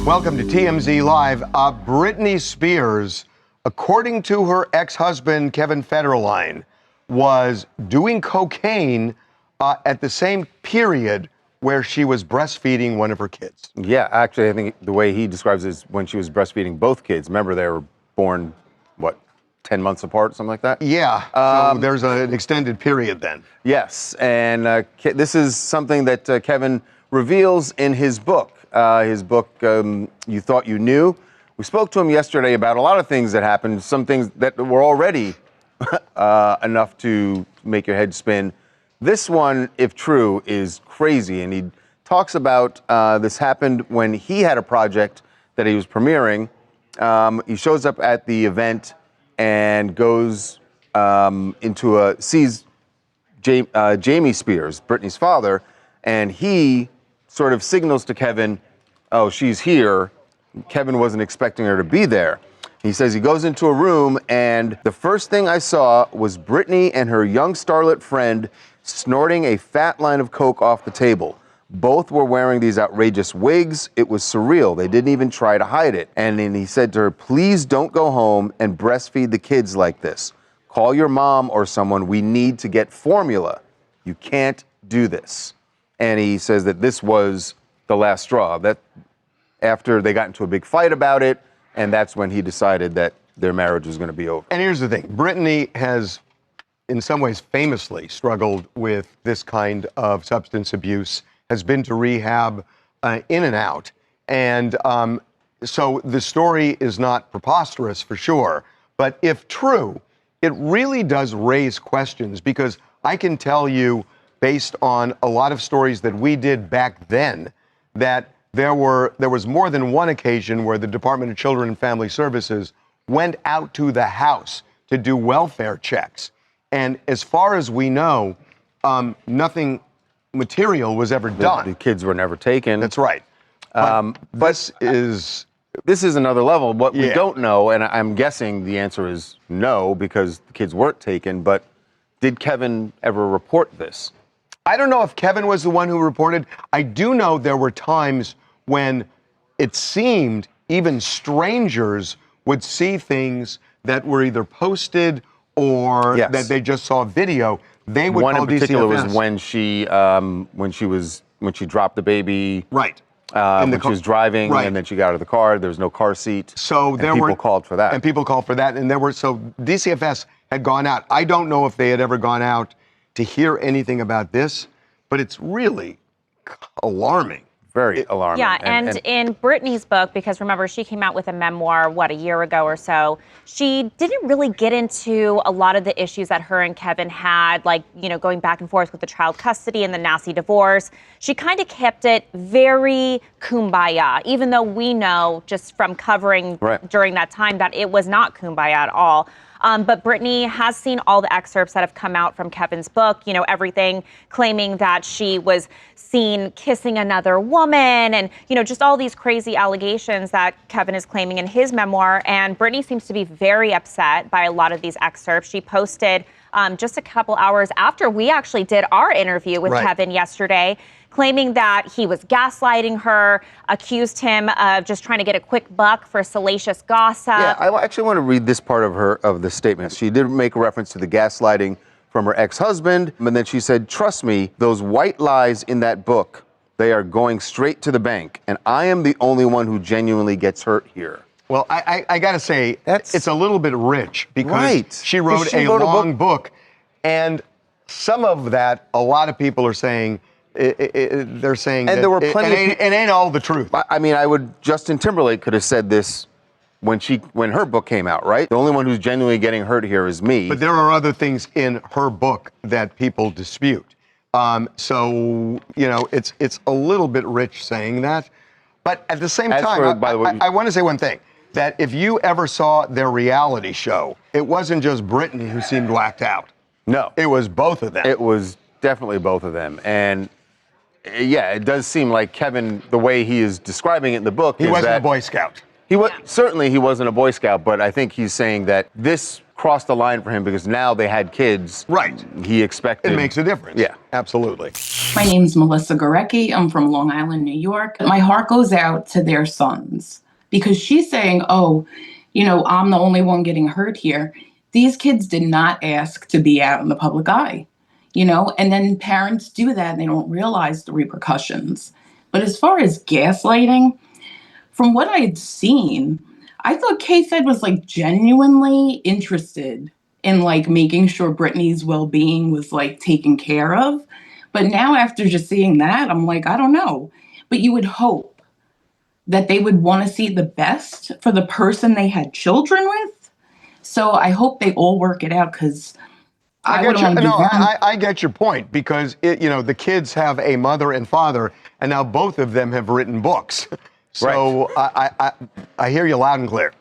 Welcome to TMZ Live. Britney Spears, according to her ex-husband, Kevin Federline, was doing cocaine at the same period where she was breastfeeding one of her kids. Yeah, actually, I think the way he describes it is when she was breastfeeding both kids. Remember, they were born, 10 months apart, something like that? Yeah, so there's an extended period then. Yes, and this is something that Kevin reveals in his book. You Thought You Knew. We spoke to him yesterday about a lot of things that happened, some things that were already enough to make your head spin. This one, if true, is crazy, and he talks about this happened when he had a project that he was premiering. He shows up at the event and goes sees Jamie Spears, Britney's father, and he sort of signals to Kevin, oh, she's here. Kevin wasn't expecting her to be there. He says he goes into a room, and the first thing I saw was Britney and her young starlet friend snorting a fat line of coke off the table. Both were wearing these outrageous wigs. It was surreal. They didn't even try to hide it. And then he said to her, please don't go home and breastfeed the kids like this. Call your mom or someone. We need to get formula. You can't do this. And he says that this was the last straw, that after they got into a big fight about it, and that's when he decided that their marriage was going to be over. And here's the thing. Britney has, in some ways, famously struggled with this kind of substance abuse, has been to rehab in and out. And so the story is not preposterous for sure, but if true, it really does raise questions, because I can tell you, based on a lot of stories that we did back then, that there was more than one occasion where the Department of Children and Family Services went out to the house to do welfare checks. And as far as we know, nothing material was ever done. The kids were never taken. That's right. But this is another level. What we don't know, and I'm guessing the answer is no, because the kids weren't taken, but did Kevin ever report this? I don't know if Kevin was the one who reported. I do know there were times when it seemed even strangers would see things that were either posted or that they just saw video. They would one call in particular DCFS. was when she dropped the baby. Right. When she was driving, and then she got out of the car. There was no car seat. So people called for that. And people called for that. And so DCFS had gone out. I don't know if they had ever gone out to hear anything about this, but it's really alarming. Very alarming. Yeah, and in Britney's book, because remember, she came out with a memoir, a year ago or so, she didn't really get into a lot of the issues that her and Kevin had, like, going back and forth with the child custody and the nasty divorce. She kind of kept it very kumbaya, even though we know just from covering during that time that it was not kumbaya at all. But Britney has seen all the excerpts that have come out from Kevin's book, everything claiming that she was seen kissing another woman and, just all these crazy allegations that Kevin is claiming in his memoir. And Britney seems to be very upset by a lot of these excerpts. She posted just a couple hours after we actually did our interview with Kevin yesterday, claiming that he was gaslighting her, accused him of just trying to get a quick buck for salacious gossip. Yeah, I actually want to read this part of the statement. She did make a reference to the gaslighting from her ex-husband, and then she said, trust me, those white lies in that book, they are going straight to the bank, and I am the only one who genuinely gets hurt here. Well, I got to say, it's a little bit rich, because she wrote a long book, and some of that, a lot of people are saying, they're saying and that there were plenty it ain't all the truth. I mean, Justin Timberlake could have said this when her book came out, right? The only one who's genuinely getting hurt here is me. But there are other things in her book that people dispute. So, it's a little bit rich saying that. But at the same time, I want to say one thing, that if you ever saw their reality show, it wasn't just Britney who seemed whacked out. No. It was both of them. It was definitely both of them. And yeah, it does seem like Kevin, the way he is describing it in the book, he wasn't a Boy Scout. Certainly he wasn't a Boy Scout, but I think he's saying that this crossed the line for him because now they had kids. Right. He expected. It makes a difference. Yeah. Absolutely. My name's Melissa Gorecki. I'm from Long Island, New York. My heart goes out to their sons because she's saying, oh, you know, I'm the only one getting hurt here. These kids did not ask to be out in the public eye, you know, and then parents do that and they don't realize the repercussions. But as far as gaslighting, from what I had seen, I thought K-Fed was like genuinely interested in like making sure Britney's well-being was like taken care of. But now after just seeing that, I'm like, I don't know. But you would hope that they would want to see the best for the person they had children with. So I hope they all work it out because I wouldn't want to do that. I get your point because the kids have a mother and father, and now both of them have written books. So I hear you loud and clear.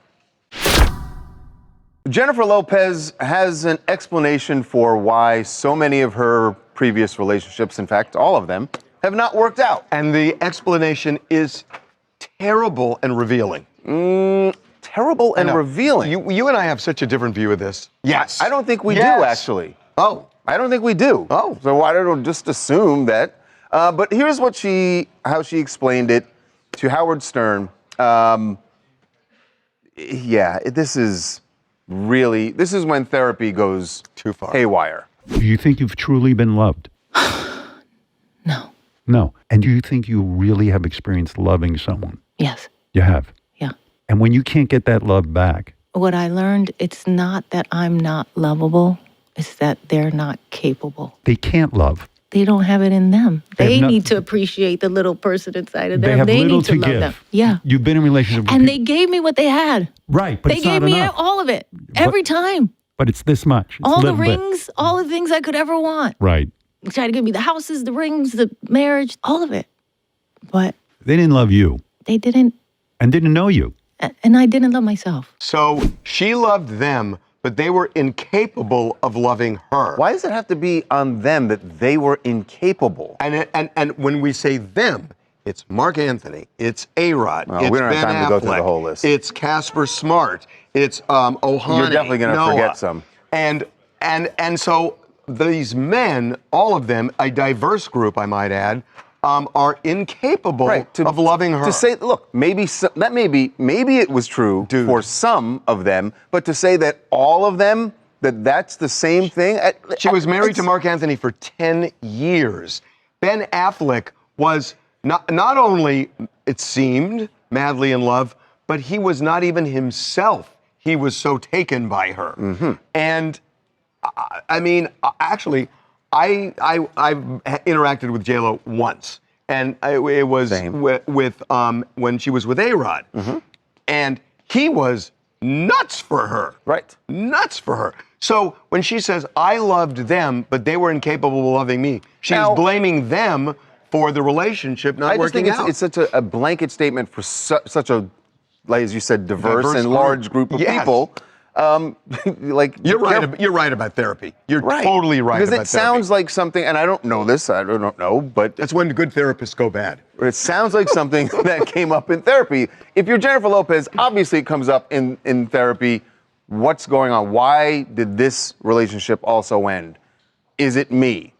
Jennifer Lopez has an explanation for why so many of her previous relationships, in fact, all of them, have not worked out. And the explanation is terrible and revealing. Terrible and revealing. You and I have such a different view of this. Yes. I don't think we do, actually. Oh. I don't think we do. Oh. So why don't we just assume that? But here's how she explained it to Howard Stern. This is when therapy goes too far. Haywire. Do you think you've truly been loved? No. No. And do you think you really have experienced loving someone? Yes. You have? Yeah. And when you can't get that love back? What I learned, it's not that I'm not lovable, it's that they're not capable. They can't love. They don't have it in them. They have need to appreciate the little person inside of them. They have little need to love give. them. Yeah. You've been in a relationship with And people. they gave me what they had. Right, but They it's not gave me enough. all of it. Every time. But it's this much. It's All a the little bit. rings, all the things I could ever want. Right. They tried to give me the houses, the rings, the marriage, all of it. But They didn't love you they didn't, and didn't know you. and I didn't love myself. So she loved them, but they were incapable of loving her. Why does it have to be on them that they were incapable? And when we say them, it's Mark Anthony, it's A-Rod, Well, it's we don't have Ben time to go through the Affleck, whole list. It's Casper Smart, it's Ohani. You're definitely gonna Noah. forget some. And so these men, all of them, a diverse group, I might add, are incapable of loving her. To say, look, maybe it was true for some of them, but to say that all of them, that's the same thing. She was married to Mark Anthony for 10 years. Ben Affleck was not only, it seemed, madly in love, but he was not even himself. He was so taken by her. Mm-hmm. And I mean, actually, I've interacted with J-Lo once, and it was with when she was with A-Rod, and he was nuts for her. Right. Nuts for her. So when she says, I loved them, but they were incapable of loving me, she's blaming them for the relationship not working out. It's such a blanket statement for such a, like as you said, diverse and large group of people. You're right about therapy. You're totally right because about therapy. it sounds like something, and I don't know this, I don't know, but that's when good therapists go bad. It sounds like something that came up in therapy. If you're Jennifer Lopez, obviously it comes up in therapy. What's going on? Why did this relationship also end? Is it me?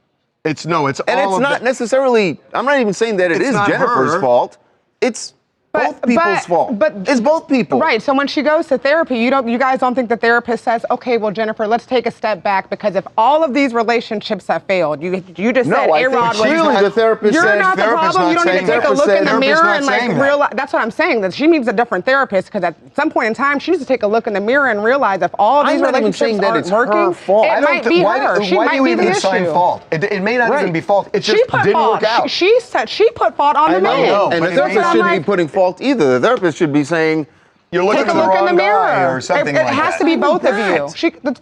It's and it's not necessarily. I'm not even saying that it is Jennifer's fault. It's both people's fault. But it's both people. Right. So when she goes to therapy, you guys don't think the therapist says, okay, well, Jennifer, let's take a step back because if all of these relationships have failed, you just said A-Rod was. Clearly the therapist You're says, not the problem. You don't need to take a look in the mirror and like realize. That's what I'm saying. That she needs a different therapist because at some point in time she needs to take a look in the mirror and realize if all of these relationships aren't working, it might be her. She might be the issue. Fault? It may not even be fault. It just didn't work out. She said she put fault on the man. And the therapist shouldn't be putting fault either. The therapist should be saying, "You're looking take a look in the mirror," or something like that. It has to be both of you.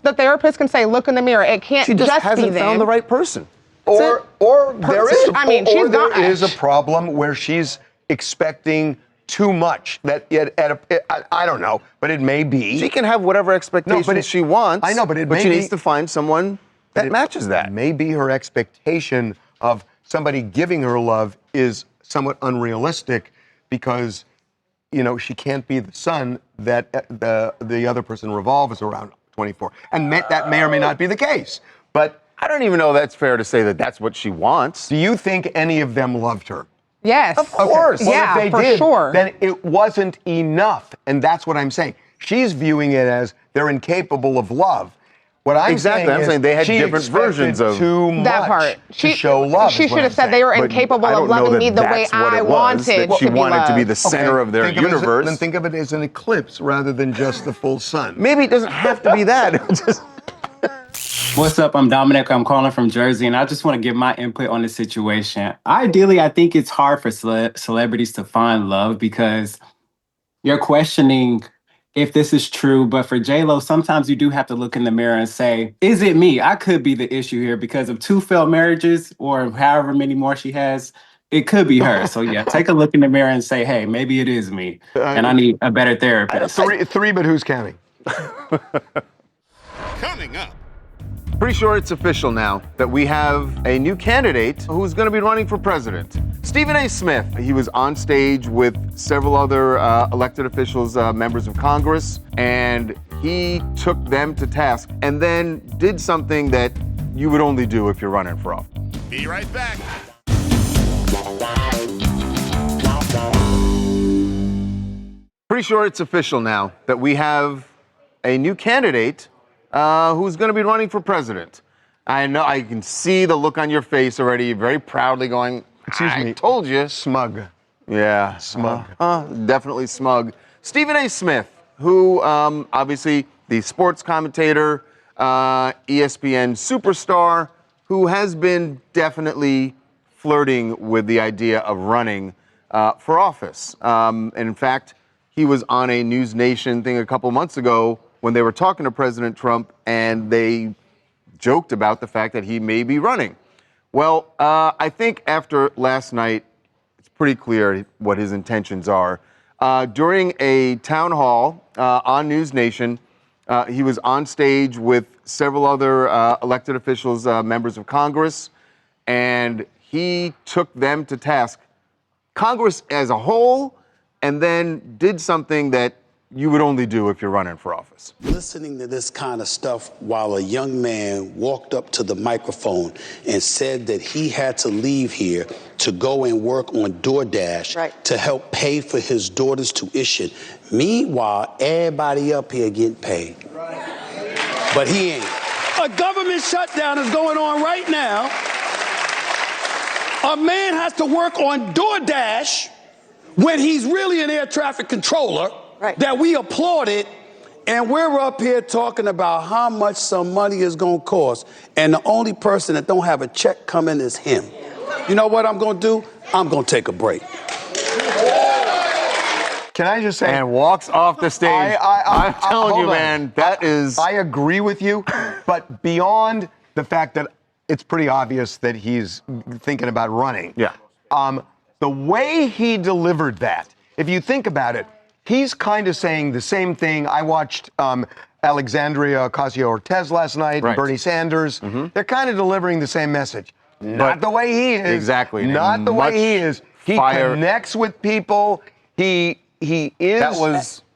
The therapist can say, "Look in the mirror." It can't just be them. She just hasn't found the right person. Or there is a problem where she's expecting too much. I don't know, but it may be. She can have whatever expectations she wants. I know, but she needs to find someone that matches that. Maybe her expectation of somebody giving her love is somewhat unrealistic because, she can't be the sun that the other person revolves around 24. And that may or may not be the case. But I don't even know that's fair to say that that's what she wants. do you think any of them loved her? Yes. Of course. Well, Yeah, if they for did, sure. then it wasn't enough. And that's what I'm saying. She's viewing it as they're incapable of love. What I'm Exactly. saying I'm is saying they had she different expected versions of too much That part. to show love. She is what should have I'm said they saying. were But incapable I of don't know loving that me the way that's what I it was, wanted that she to be wanted to be loved. the center of their Think of it as universe. then think of it as an eclipse rather than just the full sun. Maybe it doesn't have to be that. What's up? I'm Dominic. I'm calling from Jersey, and I just want to give my input on the situation. Ideally, I think it's hard for celebrities to find love because you're questioning if this is true. But for J-Lo, sometimes you do have to look in the mirror and say, is it me? I could be the issue here because of 2 failed marriages or however many more she has. It could be her. So yeah, take a look in the mirror and say, hey, maybe it is me, and I need a better therapist. Three, but who's counting? Coming up. Pretty sure it's official now that we have a new candidate who's going to be running for president. Stephen A. Smith. He was on stage with several other elected officials, members of Congress, and he took them to task and then did something that you would only do if you're running for office. Be right back. Pretty sure it's official now that we have a new candidate who's going to be running for president. I know, I can see the look on your face already, very proudly going, Excuse me. I told you. Smug. Yeah. Smug. Definitely smug. Stephen A. Smith, who obviously the sports commentator, ESPN superstar, who has been definitely flirting with the idea of running for office. And in fact, he was on a News Nation thing a couple months ago when they were talking to President Trump, and they joked about the fact that he may be running. Well, I think after last night, it's pretty clear what his intentions are. During a town hall on News Nation, he was on stage with several other elected officials, members of Congress, and he took them to task, Congress as a whole, and then did something that you would only do if you're running for office. Listening to this kind of stuff while a young man walked up to the microphone and said that he had to leave here to go and work on DoorDash to help pay for his daughter's tuition. Meanwhile, everybody up here getting paid. But he ain't. A government shutdown is going on right now. A man has to work on DoorDash when he's really an air traffic controller. That we applauded, and we're up here talking about how much some money is going to cost, and the only person that don't have a check coming is him. You know what I'm going to do? I'm going to take a break. Can I just say? And walks off the stage. I'm telling you, man, that is... I agree with you, but beyond the fact that it's pretty obvious that he's thinking about running. Yeah. The way he delivered that, if you think about it, he's kind of saying the same thing. I watched Alexandria Ocasio-Cortez last night, and Bernie Sanders. They're kind of delivering the same message. Not the way he is. Exactly. Not the way he is. He connects with people. He is.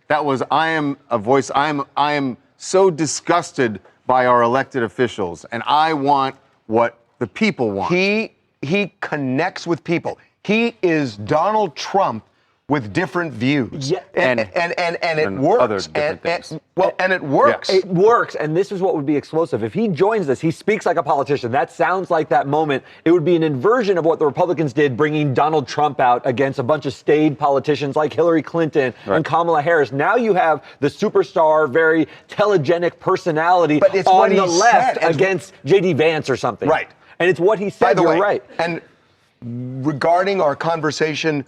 That was. I am a voice. I am so disgusted by our elected officials, and I want what the people want. He connects with people. He is Donald Trump with different views. Yeah. And it works. Other different things. And it works. It works, and this is what would be explosive. If he joins this, he speaks like a politician. That sounds like that moment. It would be an inversion of what the Republicans did, bringing Donald Trump out against a bunch of staid politicians like Hillary Clinton and Kamala Harris. Now you have the superstar, very telegenic personality on the left against J.D. Vance or something. Right. And it's what he said. By the way, right. And regarding our conversation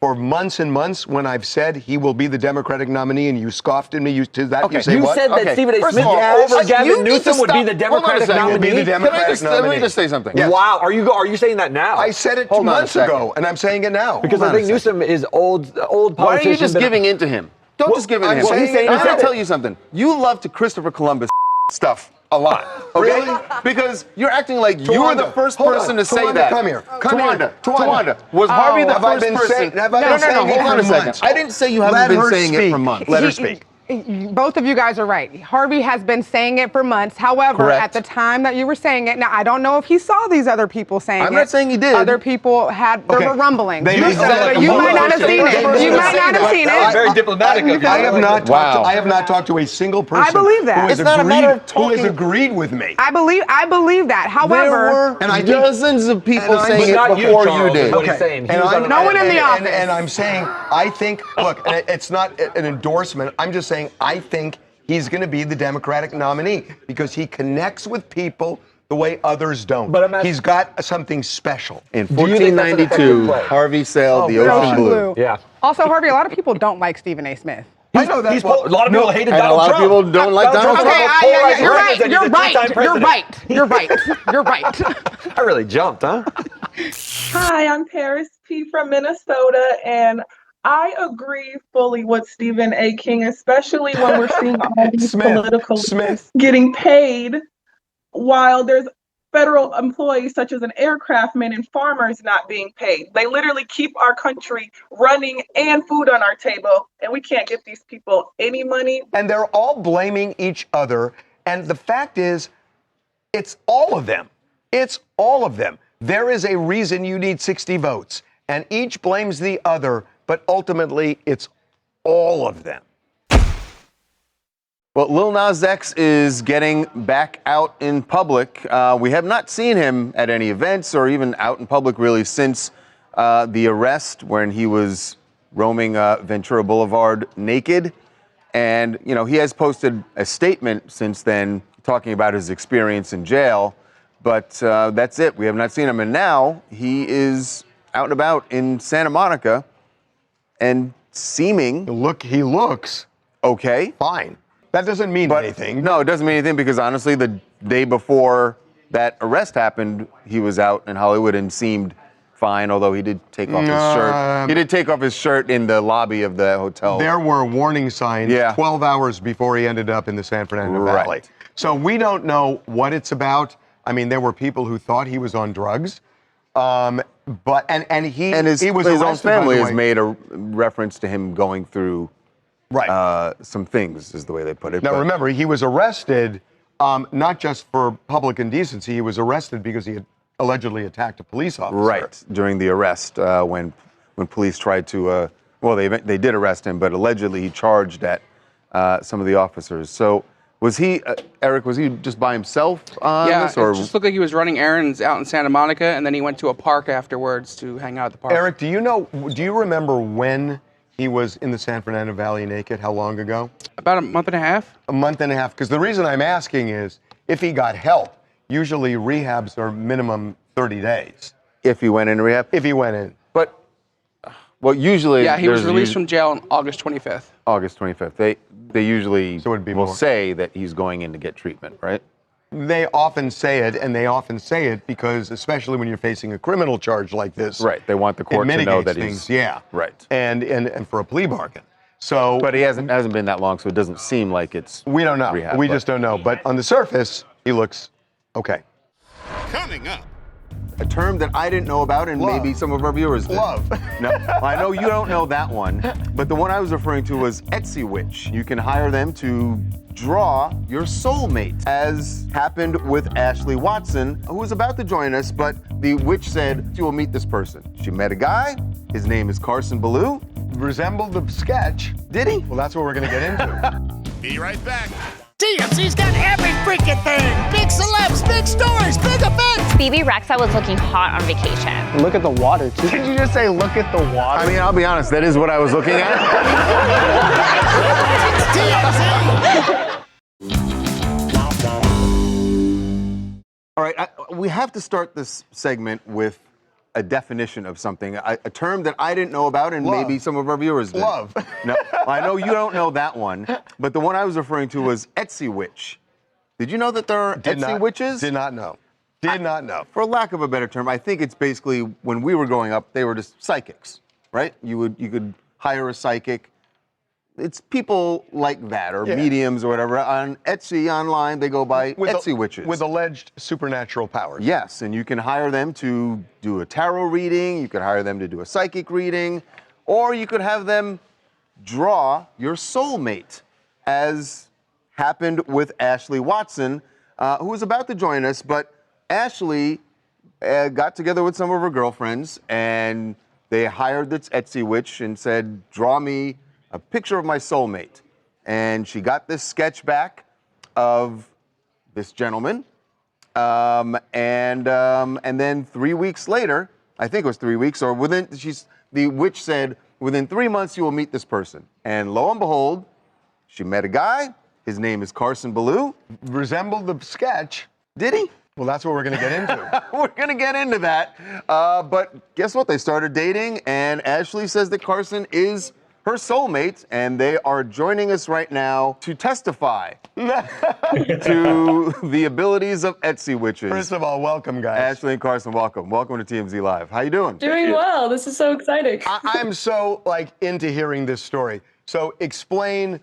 for months and months, when I've said he will be the Democratic nominee, and you scoffed at me, you say what? You said that Stephen A. Smith over Gavin Newsom would be the Democratic nominee. Let me just say something. Yes. Wow, are you saying that now? I said it 2 months ago, and I'm saying it now. Because I think Newsom is old politician. Why are you just giving in to him? Don't just give in to him. I'm going to tell you something. You love to Christopher Columbus stuff a lot, okay? Really? Because you're acting like you were the first person to say that. Come here. Tawanda. Was Harvey the first person? No, Hold on a second. I didn't say you haven't been saying it for months. Let her speak. Both of you guys are right. Harvey has been saying it for months. However, at the time that you were saying it, now I don't know if he saw these other people saying it. I'm not saying he did. Other people had, there were rumblings. You might not have seen it. You might not have seen it. Very diplomatic of you. I have not talked to a single person. I believe that. Who has agreed with me. I believe that. However, there were dozens of people saying it before you did. No one in the office. And I'm saying, I think, look, it's not an endorsement. I'm just saying, I think he's going to be the Democratic nominee because he connects with people the way others don't. But he's got something special. In 1492, Harvey sailed the ocean blue. Yeah. Also, Harvey, a lot of people don't like Stephen A. Smith. I know that. A lot of people hated Donald Trump. And a lot of people don't like Donald Trump. Okay, you're right. I really jumped, huh? Hi, I'm Paris P. from Minnesota, and I agree fully with Stephen A. King, especially when we're seeing all these political leaders getting paid while there's federal employees such as an aircraftman and farmers not being paid. They literally keep our country running and food on our table, and we can't give these people any money. And they're all blaming each other. And the fact is, it's all of them. It's all of them. There is a reason you need 60 votes, and each blames the other, but ultimately it's all of them. Well, Lil Nas X is getting back out in public. We have not seen him at any events or even out in public really since the arrest when he was roaming Ventura Boulevard naked. And, you know, he has posted a statement since then talking about his experience in jail. But that's it. We have not seen him. And now he is out and about in Santa Monica and seeming... He looks... okay. Fine. That doesn't mean anything. No, it doesn't mean anything because honestly, the day before that arrest happened, he was out in Hollywood and seemed fine, although he did take off his shirt. He did take off his shirt in the lobby of the hotel. There were warning signs 12 hours before he ended up in the San Fernando Valley. So we don't know what it's about. I mean, there were people who thought he was on drugs. But his own family has made a reference to him going through some things, is the way they put it. Now, remember, he was arrested not just for public indecency. He was arrested because he had allegedly attacked a police officer. Right, during the arrest when police tried to, they did arrest him, but allegedly he charged at some of the officers. So was he, Eric, was he just by himself on this? Or? It just looked like he was running errands out in Santa Monica, and then he went to a park afterwards to hang out at the park. Eric, do you remember when he was in the San Fernando Valley naked? How long ago? About a month and a half. A month and a half. Because the reason I'm asking is, if he got help, usually rehabs are minimum 30 days. If he went in rehab? If he went in. But, well, usually... Yeah, he was released from jail on August 25th. August 25th. They usually will more. say that he's going in to get treatment, right? They often say it, and they often say it because, especially when you're facing a criminal charge like this, right? They want the court to know that he's right, and for a plea bargain. So, but he hasn't been that long, so it doesn't seem like it's. We don't know. Rehab, we just don't know. But on the surface, he looks okay. Coming up. A term that I didn't know about, and maybe some of our viewers did. Love. No, I know you don't know that one, but the one I was referring to was Etsy Witch. You can hire them to draw your soulmate, as happened with Ashley Watson, who was about to join us, but the witch said she will meet this person. She met a guy. His name is Carson Ballou. Resembled the sketch. Did he? Well, that's what we're going to get into. Be right back. TMZ's got every freaking thing. Big celebs, big stories, big events. Bebe Rexha was looking hot on vacation. Look at the water, too. Did you just say, look at the water? I mean, I'll be honest, that is what I was looking at. All right, we have to start this segment with a definition of something, a term that I didn't know about, and maybe some of our viewers did. Love. No, I know you don't know that one, but the one I was referring to was Etsy Witch. Did you know that there are Etsy witches? Did not know. Did not know. For lack of a better term, I think it's basically, when we were growing up, they were just psychics, right? You could hire a psychic. It's people like that, or mediums or whatever. On Etsy online, they go by Etsy witches. With alleged supernatural powers. Yes, and you can hire them to do a tarot reading, you could hire them to do a psychic reading, or you could have them draw your soulmate. as happened with Ashley Watson, who was about to join us, but Ashley got together with some of her girlfriends and they hired this Etsy witch and said, draw me a picture of my soulmate. And she got this sketch back of this gentleman. And then 3 weeks later, I think it was 3 weeks, or the witch said, within 3 months you will meet this person. And lo and behold, she met a guy. His name is Carson Ballou. Resembled the sketch. Did he? Well, that's what we're going to get into. We're going to get into that. But guess what? They started dating, and Ashley says that Carson is her soulmate, and they are joining us right now to testify to the abilities of Etsy witches. First of all, welcome, guys. Ashley and Carson, welcome. Welcome to TMZ Live. How you doing? Doing well. This is so exciting. I'm so into hearing this story. So explain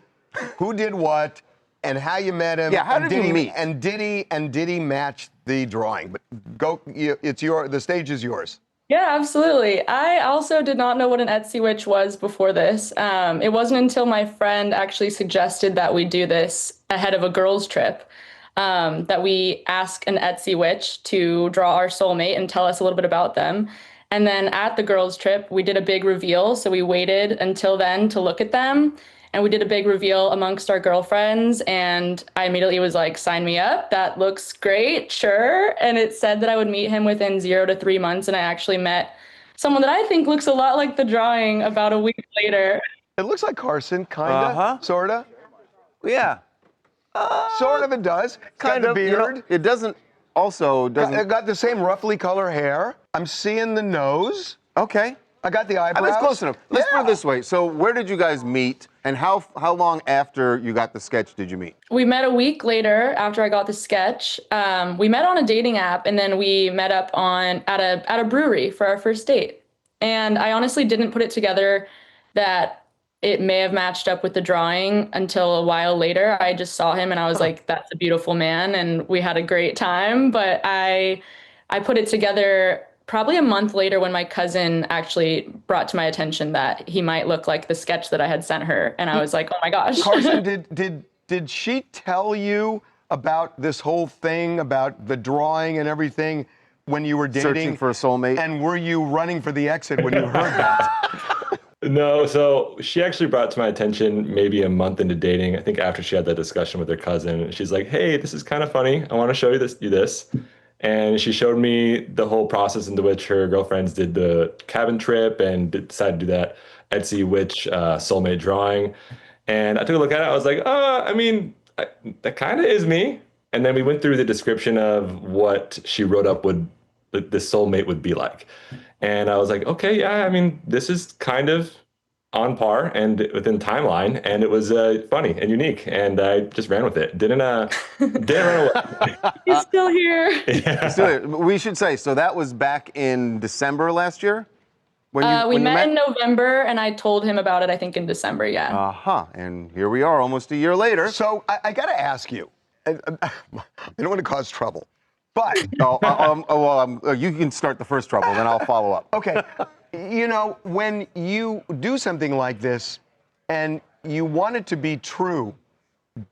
who did what and how you met him. Yeah, how did you meet? And did he match the drawing? But go. The stage is yours. Yeah, absolutely. I also did not know what an Etsy witch was before this. It wasn't until my friend actually suggested that we do this ahead of a girls' trip, that we ask an Etsy witch to draw our soulmate and tell us a little bit about them. And then at the girls' trip, we did a big reveal. So we waited until then to look at them. And we did a big reveal amongst our girlfriends. And I immediately was like, sign me up. That looks great. Sure. And it said that I would meet him within 0 to 3 months. And I actually met someone that I think looks a lot like the drawing about a week later. It looks like Carson, kind of, sort of. Yeah. Sort of it does. Kind got of. the beard. You know, it doesn't. It got the same roughly color hair. I'm seeing the nose. Okay. I got the eyebrows. That's close enough. Let's put it this way. So where did you guys meet, and how long after you got the sketch did you meet? We met a week later after I got the sketch. We met on a dating app, and then we met up at a brewery for our first date. And I honestly didn't put it together that it may have matched up with the drawing until a while later. I just saw him, and I was like, that's a beautiful man, and we had a great time. But I put it together probably a month later when my cousin actually brought to my attention that he might look like the sketch that I had sent her. And I was like, oh my gosh. Carson, did she tell you about this whole thing, about the drawing and everything when you were dating? Searching for a soulmate? And were you running for the exit when you heard that? No, so she actually brought to my attention maybe a month into dating. I think after she had that discussion with her cousin, she's like, hey, this is kind of funny. I want to show you this. And she showed me the whole process into which her girlfriends did the cabin trip and decided to do that Etsy witch soulmate drawing. And I took a look at it. I was like, that kind of is me. And then we went through the description of what she wrote up the soulmate would be like. And I was like, okay, yeah, this is kind of on par and within timeline, and it was funny and unique, and I just ran with it. Didn't run away. He's still here. Yeah. Still here. We should say, so that was back in December last year? We met in November, and I told him about it, I think, in December, yeah. And here we are almost a year later. So I got to ask you, I don't want to cause trouble, but... you can start the first trouble, then I'll follow up. Okay. You know, when you do something like this and you want it to be true,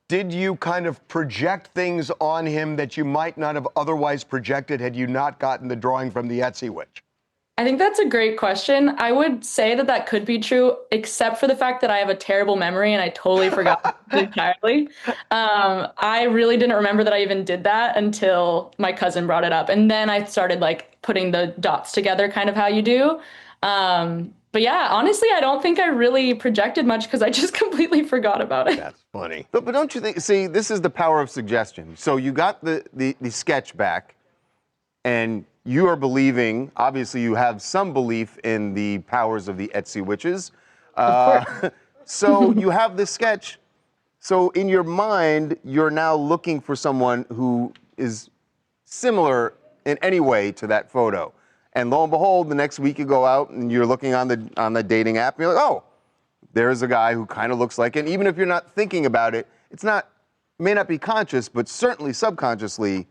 did you kind of project things on him that you might not have otherwise projected had you not gotten the drawing from the Etsy witch? I think that's a great question. I would say that could be true, except for the fact that I have a terrible memory and I totally forgot entirely. I really didn't remember that I even did that until my cousin brought it up. And then I started putting the dots together, kind of how you do. But yeah, honestly, I don't think I really projected much because I just completely forgot about it. That's funny. But don't you think, see, this is the power of suggestion. So you got the sketch back and you are believing, obviously you have some belief in the powers of the Etsy witches. So you have this sketch. So in your mind, you're now looking for someone who is similar in any way to that photo. And lo and behold, the next week you go out and you're looking on the dating app and you're like, oh, there's a guy who kind of looks like it. And even if you're not thinking about it, may not be conscious, but certainly subconsciously.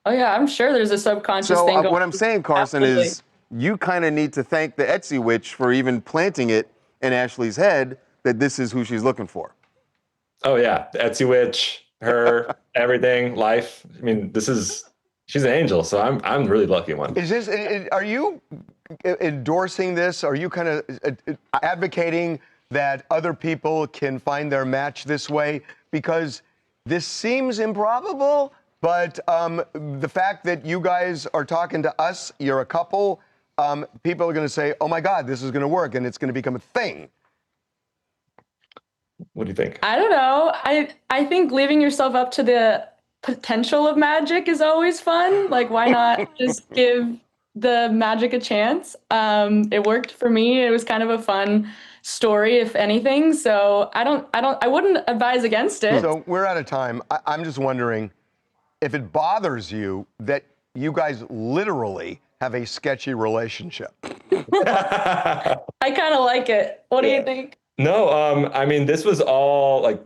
Oh yeah, I'm sure there's a subconscious thing going on. What I'm saying, Carson, is you kind of need to thank the Etsy witch for even planting it in Ashley's head that this is who she's looking for. Oh yeah, the Etsy witch, her, everything, life. I mean, she's an angel, so I'm really lucky one. Are you endorsing this? Are you kind of advocating that other people can find their match this way? Because this seems improbable, but the fact that you guys are talking to us, you're a couple, people are going to say, oh my God, this is going to work, and it's going to become a thing. What do you think? I don't know. I think leaving yourself up to the potential of magic is always fun. Like, why not just give the magic a chance? It worked for me. It was kind of a fun story, if anything. So I wouldn't advise against it. So we're out of time. I'm just wondering if it bothers you that you guys literally have a sketchy relationship. I kind of like it. What do you think? No, I mean, this was all like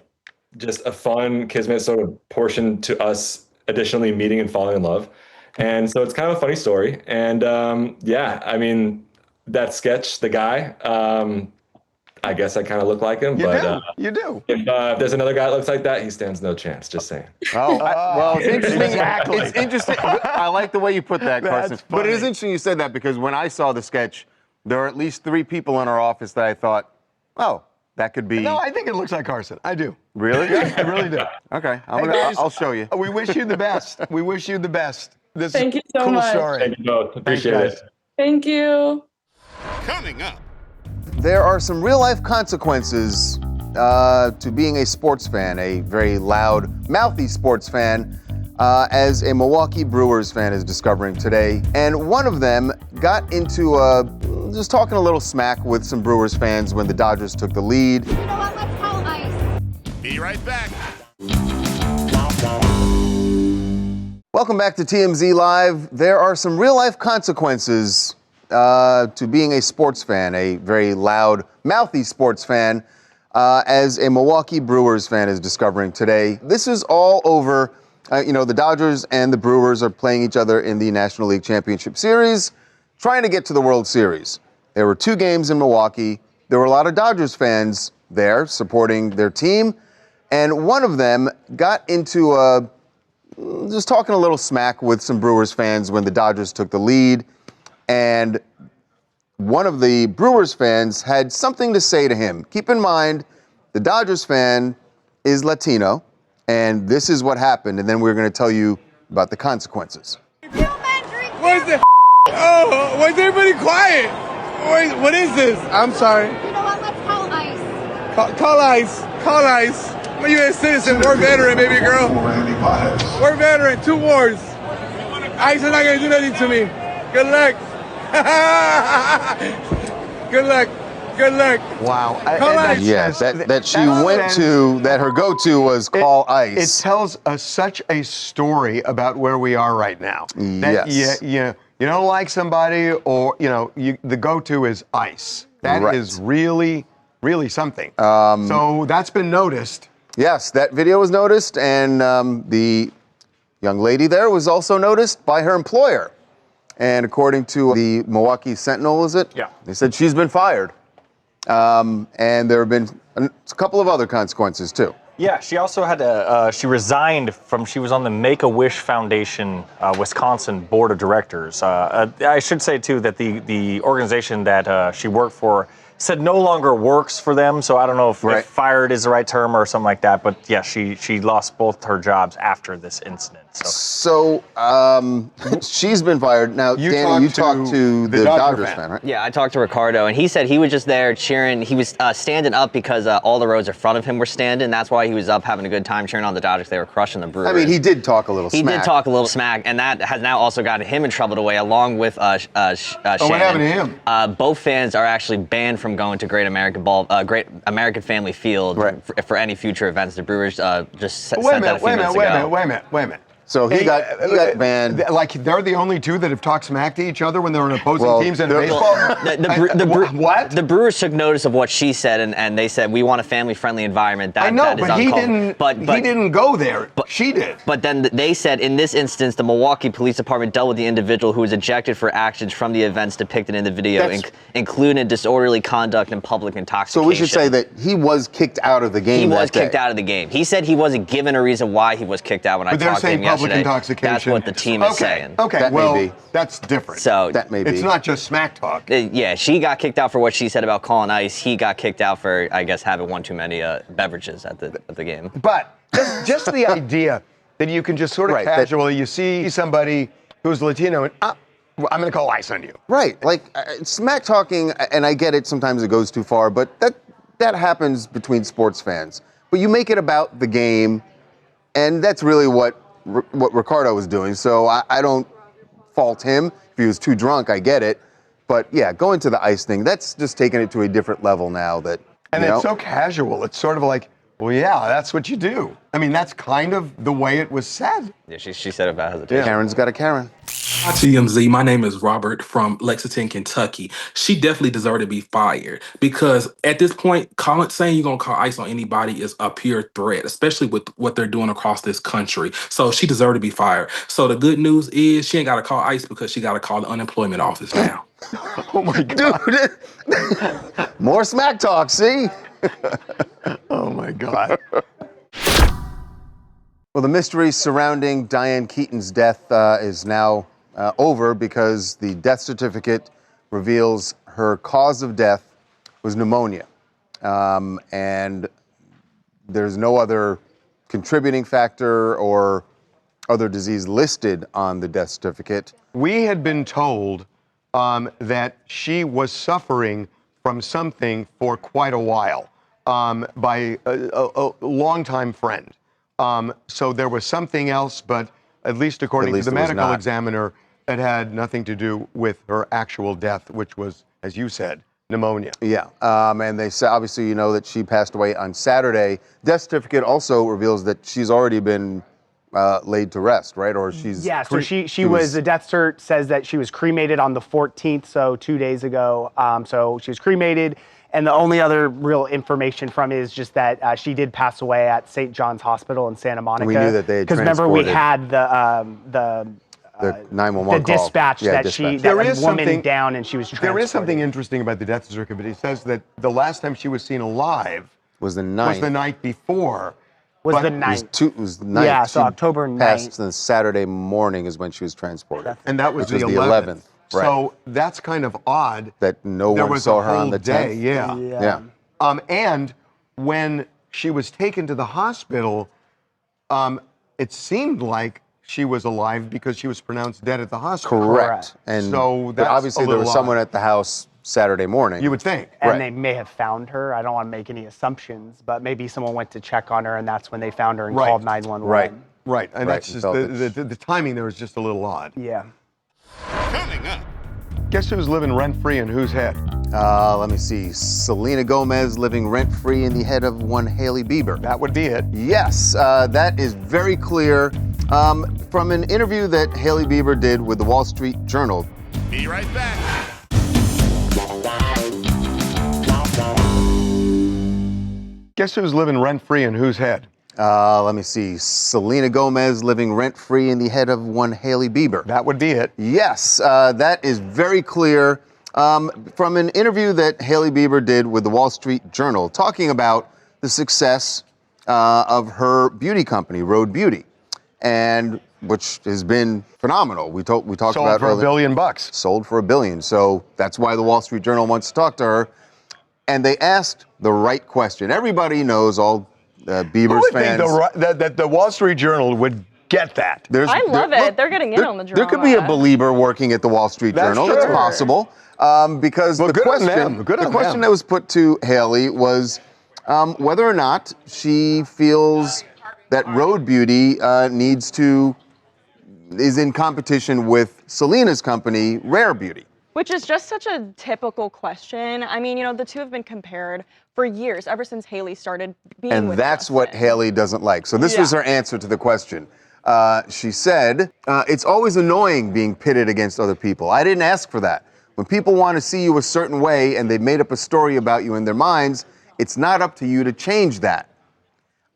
just a fun kismet sort of portion to us additionally meeting and falling in love. And so it's kind of a funny story. And yeah, I mean, that sketch, the guy, I guess I kind of look like him. You do. If there's another guy that looks like that, he stands no chance, just saying. Oh, well, it's interesting. Exactly. It's interesting. I like the way you put that, Carson. But it is interesting you said that because when I saw the sketch, there are at least 3 people in our office that I thought, oh, that could be. No, I think it looks like Carson. I do. Really? Yeah, I really do. Okay, I'll show you. We wish you the best. We wish you the best. This Thank you so cool much. Story. Thank you both. Appreciate it. Thank you. Coming up. There are some real-life consequences to being a sports fan, a very loud, mouthy sports fan, as a Milwaukee Brewers fan is discovering today. And one of them got into just talking a little smack with some Brewers fans when the Dodgers took the lead. You know what? Let's call ice. Be right back. Welcome back to TMZ Live. There are some real-life consequences to being a sports fan, a very loud, mouthy sports fan, as a Milwaukee Brewers fan is discovering today. This is all over, the Dodgers and the Brewers are playing each other in the National League Championship Series, trying to get to the World Series. There were 2 games in Milwaukee. There were a lot of Dodgers fans there supporting their team, and one of them got into just talking a little smack with some Brewers fans when the Dodgers took the lead. And one of the Brewers fans had something to say to him. Keep in mind, the Dodgers fan is Latino, and this is what happened. And then we're going to tell you about the consequences. Where's the? Oh, why is everybody quiet? What is this? I'm sorry. You know what? Let's call ice. Call ice. Call ice. I'm a U.S. citizen. We're veteran, baby girl. We're veteran. 2 wars. Ice is not going to do nothing to me. Good luck. Good luck. Good luck. Wow. Yes, that she went to, that her go-to was call ice. It tells us such a story about where we are right now. Yes. You don't like somebody, or the go-to is ice. That is really, really something. So that's been noticed. Yes, that video was noticed, and the young lady there was also noticed by her employer. And according to the Milwaukee Sentinel, is it? Yeah. They said she's been fired. And there have been a couple of other consequences, too. Yeah, she also had to, she resigned from, she was on the Make-A-Wish Foundation, Wisconsin Board of Directors. I should say, too, that the organization that she worked for said no longer works for them, so I don't know if fired is the right term or something like that, but yeah, she lost both her jobs after this incident. So she's been fired. Now, Danny, you talked to the Dodgers fan, right? Yeah, I talked to Ricardo, and he said he was just there cheering. He was standing up because all the rows in front of him were standing. That's why he was up having a good time cheering on the Dodgers. They were crushing the Brewers. I mean, he did talk a little smack. He did talk a little smack, and that has now also gotten him in trouble today, along with Shannon. What happened to him? Both fans are actually banned from going to Great American Family Field for any future events. The Brewers just sent that a few minutes ago. Wait a minute. So he got banned. Like they're the only two that have talked smack to each other when they're on opposing teams in baseball. What? The Brewers took notice of what she said, and they said we want a family-friendly environment. I know, but he didn't. But he didn't go there. She did. But then they said in this instance, the Milwaukee Police Department dealt with the individual who was ejected for actions from the events depicted in the video, including disorderly conduct and public intoxication. So we should say that he was kicked out of the game. He was kicked out of the game. He said he wasn't given a reason why he was kicked out when I talked to him yesterday. Public intoxication. That's what the team is saying. Okay, that well, may be. That's different. So that may be. It's not just smack talk. Yeah, she got kicked out for what she said about calling ice. He got kicked out for, I guess, having one too many beverages at the game. But just the idea that you can just sort of casually, you see somebody who's Latino and I'm going to call ice on you. Right, like smack talking, and I get it. Sometimes it goes too far, but that happens between sports fans. But you make it about the game, and that's really what Ricardo was doing. So I don't fault him. If he was too drunk, I get it. But yeah, going to the ice thing, that's just taking it to a different level now. It's so casual. It's sort of like, well, yeah, that's what you do. I mean, that's kind of the way it was said. Yeah, she said it about hesitation. Karen's got a Karen. Hi, TMZ. My name is Robert from Lexington, Kentucky. She definitely deserved to be fired because at this point, saying you're going to call ice on anybody is a pure threat, especially with what they're doing across this country. So she deserved to be fired. So the good news is she ain't got to call ice because she got to call the unemployment office now. Oh, my God. Dude, more smack talk, see? Oh, my God. Well, the mystery surrounding Diane Keaton's death is now over because the death certificate reveals her cause of death was pneumonia. And there's no other contributing factor or other disease listed on the death certificate. We had been told that she was suffering from something for quite a while by a longtime friend. So there was something else, but at least according to the medical examiner, it had nothing to do with her actual death, which was, as you said, pneumonia. Yeah, and they said, obviously, you know that she passed away on Saturday. Death certificate also reveals that she's already been laid to rest, right? Or she's so she was the death cert says that she was cremated on the 14th, so 2 days ago. So she was cremated. And the only other real information from it is just that she did pass away at St. John's Hospital in Santa Monica. We knew that they had because remember we had the 911 the dispatch call. that that woman down and she was transported. There is something interesting about the death certificate. It says that the last time she was seen alive was the night before. Was the night. It was the night. Yeah, so October 9th. Passed on Saturday morning is when she was transported. And that was the 11th. Right. So that's kind of odd. That no one saw her on the 10th. Yeah. And when she was taken to the hospital, it seemed like she was alive because she was pronounced dead at the hospital. Correct. And so but obviously there was someone at the house Saturday morning. You would think. And they may have found her. I don't want to make any assumptions, but maybe someone went to check on her and that's when they found her and called 911. Right. And that's just the timing there was just a little odd. Yeah. Coming up. Guess who's living rent-free in whose head? Let me see. Selena Gomez living rent-free in the head of one Hailey Bieber. That would be it. Yes, that is very clear from an interview that Hailey Bieber did with the Wall Street Journal. Be right back. Guess who's living rent-free in whose head? Let me see. Selena Gomez living rent-free in the head of one Hailey Bieber. That would be it. Yes, that is very clear from an interview that Hailey Bieber did with the Wall Street Journal, talking about the success of her beauty company, Rhode Beauty, and which has been phenomenal. We talked about sold for $1 billion. Sold for $1 billion. So that's why the Wall Street Journal wants to talk to her. And they asked the right question. Everybody knows, all Bieber's fans. That the Wall Street Journal would get that. I love it. They're getting in on the drama. There could be a believer working at the Wall Street Journal. True. It's possible. Because the question that was put to Hailey was whether or not she feels that Rhode Beauty is in competition with Selena's company, Rare Beauty. Which is just such a typical question. I mean, the two have been compared for years, ever since Hailey started being with And that's what Hailey doesn't like. So this was her answer to the question. She said, it's always annoying being pitted against other people. I didn't ask for that. When people want to see you a certain way and they've made up a story about you in their minds, it's not up to you to change that.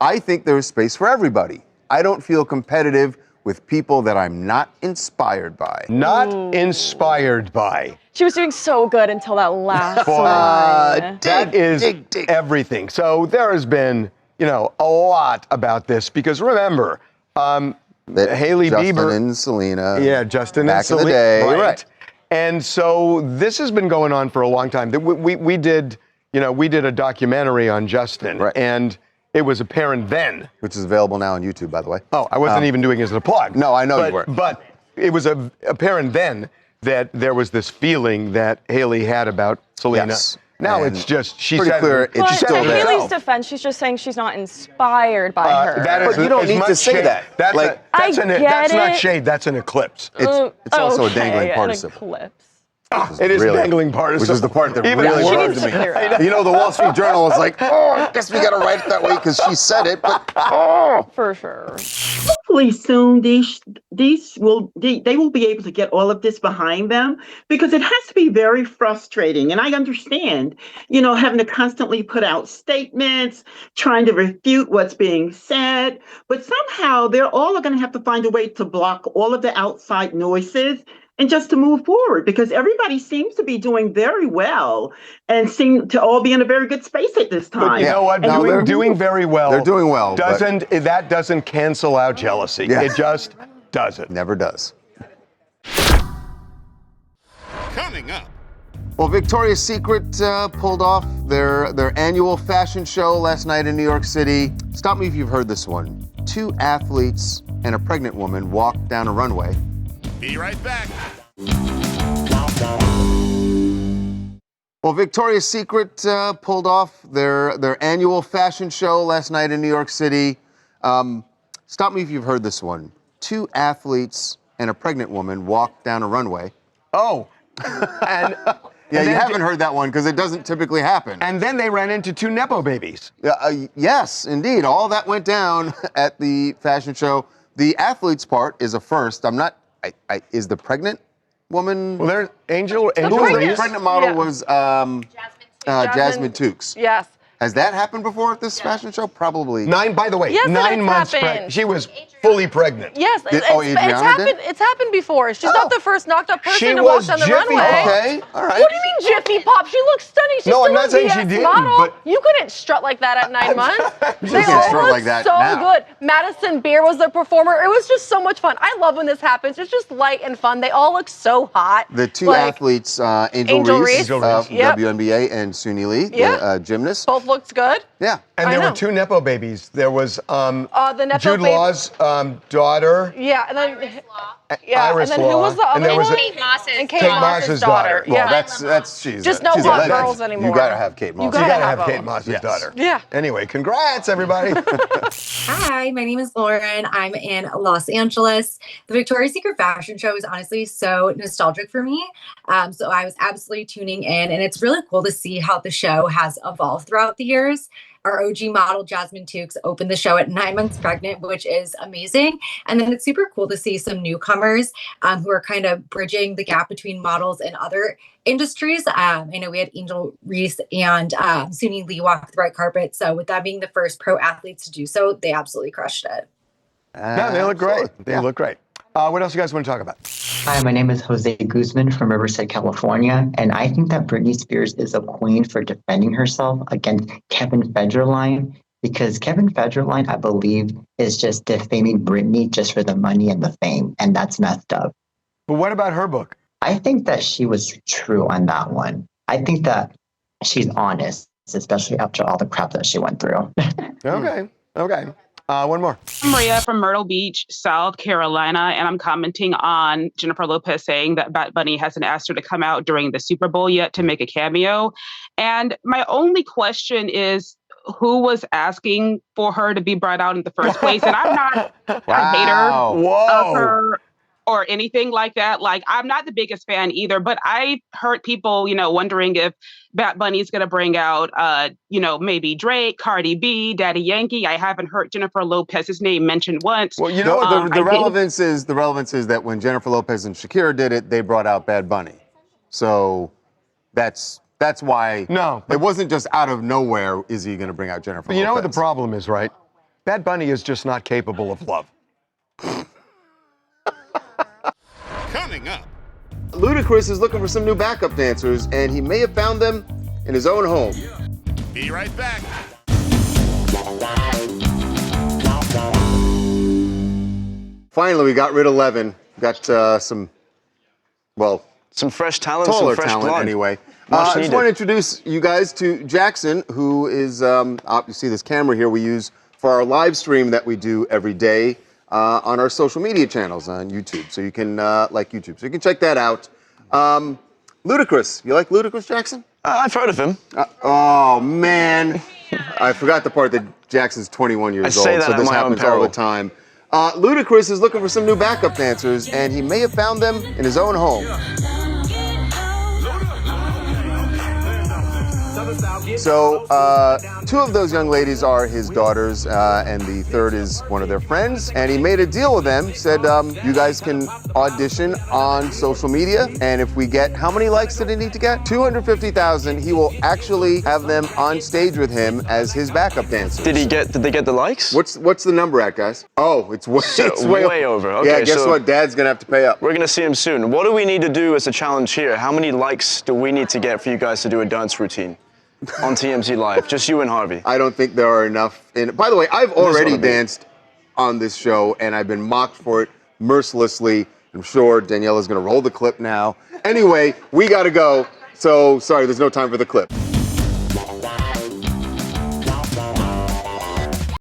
I think there is space for everybody. I don't feel competitive with people that I'm not inspired by. Not inspired by. She was doing so good until that last line. That is everything. So there has been, a lot about this because remember, Hailey Justin Bieber and Selena. Yeah, Justin back and Selena. in the day, right. And so this has been going on for a long time. We did a documentary on Justin, and it was apparent then. Which is available now on YouTube, by the way. Oh, I wasn't even doing it as a plug. No, I know you weren't. But it was apparent then that there was this feeling that Hailey had about Selena. Yes. Now And it's just, she pretty said clear it. it's still in there. Haley's defense, she's just saying she's not inspired by her. That is But you don't as need much to say shade. that. That's, Like, that's get not it. shade, that's an eclipse. It's also a dangling an participle. eclipse. It is really- dangling participle. Which is the part that Even really she worried needs me. to clear it up. You know, the Wall Street Journal was like, I guess we got to write it that way because she said it, but For sure. Hopefully soon they will be able to get all of this behind them, because it has to be very frustrating. And I understand, having to constantly put out statements, trying to refute what's being said, but somehow they're all going to have to find a way to block all of the outside noises and just to move forward, because everybody seems to be doing very well and seem to all be in a very good space at this time. But you know what? Doing very well. They're doing well. That doesn't cancel out jealousy. Yeah. It just doesn't. Never does. Coming up. Well, Victoria's Secret pulled off their annual fashion show last night in New York City. Stop me if you've heard this one. 2 athletes and a pregnant woman walked down a runway. Be right back. Well, Victoria's Secret pulled off their annual fashion show last night in New York City. Stop me if you've heard this one. 2 athletes and a pregnant woman walked down a runway. Oh. And yeah, you haven't heard that one because it doesn't typically happen. And then they ran into 2 Nepo babies. Yes, indeed. All that went down at the fashion show. The athletes part is a first. Is the pregnant woman? Well, there's Angel. The pregnant model was Jasmine Tukes. Yes. Has that happened before at this fashion show? Probably. By the way, Yes, 9 it's months happened. pregnant. She was fully pregnant. Yes, it's happened before. She's not the first knocked up person to walk down the Jiffy runway. Pop. Okay, all right. What do you mean Jiffy Pop? She looks stunning. She's No, I'm still not a saying she BS didn't, model. but- You couldn't strut like that at 9 months. You They can all strut look like that so now. good. Madison Beer was the performer. It was just so much fun. I love when this happens. It's just light and fun. They all look so hot. The 2 athletes, Angel Reese of Yep. WNBA and Suni Lee, Yep. the gymnast. Both looked good. Yeah. And I there know. were 2 Nepo babies. There was The Nepo Jude baby- Law's daughter. Yeah, and then Iris and then who Law, was the other and there was one? a- And Kate Moss's daughter. Well, Yeah. she's Just a, no she's hot a legend. girls anymore. You gotta have Kate Moss. You You gotta have have Kate them. Moss's daughter. Yeah. Anyway, congrats, everybody. Hi, my name is Lauren. I'm in Los Angeles. The Victoria's Secret fashion show is honestly so nostalgic for me. So I was absolutely tuning in, and it's really cool to see how the show has evolved throughout the years. Our OG model, Jasmine Tukes, opened the show at 9 months pregnant, which is amazing. And then it's super cool to see some newcomers who are kind of bridging the gap between models and other industries. I know we had Angel Reese and Suni Lee walk the red carpet. So with that being the first pro athletes to do so, they absolutely crushed it. No, they look great. They look great. What else you guys want to talk about? Hi, my name is Jose Guzman from Riverside, California, and I think that Britney Spears is a queen for defending herself against Kevin Federline, because Kevin Federline, I believe, is just defaming Britney just for the money and the fame, and that's messed up. But what about her book? I think that she was true on that one. I think that she's honest, especially after all the crap that she went through. Okay. One more. I'm Maria from Myrtle Beach, South Carolina, and I'm commenting on Jennifer Lopez saying that Bad Bunny hasn't asked her to come out during the Super Bowl yet to make a cameo. And my only question is, who was asking for her to be brought out in the first place? And I'm not a hater of her or anything like that. Like, I'm not the biggest fan either, but I've heard people, wondering if Bad Bunny is going to bring out, maybe Drake, Cardi B, Daddy Yankee. I haven't heard Jennifer Lopez's name mentioned once. Well, the relevance is that when Jennifer Lopez and Shakira did it, they brought out Bad Bunny. So that's why. No, it wasn't just out of nowhere. Is he going to bring out Jennifer? But you know what the problem is, right? Bad Bunny is just not capable of love. Coming up. Ludacris is looking for some new backup dancers, and he may have found them in his own home. Be right back. Finally, we got rid of Levin. Got some fresh talent, taller some fresh talent blood. anyway. I just want to introduce you guys to Jackson, who is, you see this camera here we use for our live stream that we do every day on our social media channels on YouTube. So you can, YouTube. So you can check that out. Ludacris. You like Ludacris, Jackson? I've heard of him. Oh, man. I forgot the part that Jackson's 21 years old, so this happens all the time. Ludacris is looking for some new backup dancers, and he may have found them in his own home. So, two of those young ladies are his daughters, and the third is one of their friends. And he made a deal with them, said, you guys can audition on social media, and if we get, how many likes did he need to get? 250,000, he will actually have them on stage with him as his backup dancers. Did they get the likes? What's the number at, guys? Oh, it's way over. Okay, yeah, guess what? Dad's gonna have to pay up. We're gonna see him soon. What do we need to do as a challenge here? How many likes do we need to get for you guys to do a dance routine on TMZ Live? Just you and Harvey. I don't think there are enough. By the way, I've already danced on this show, and I've been mocked for it mercilessly. I'm sure Daniela's gonna roll the clip now. Anyway, we gotta go. So sorry, there's no time for the clip.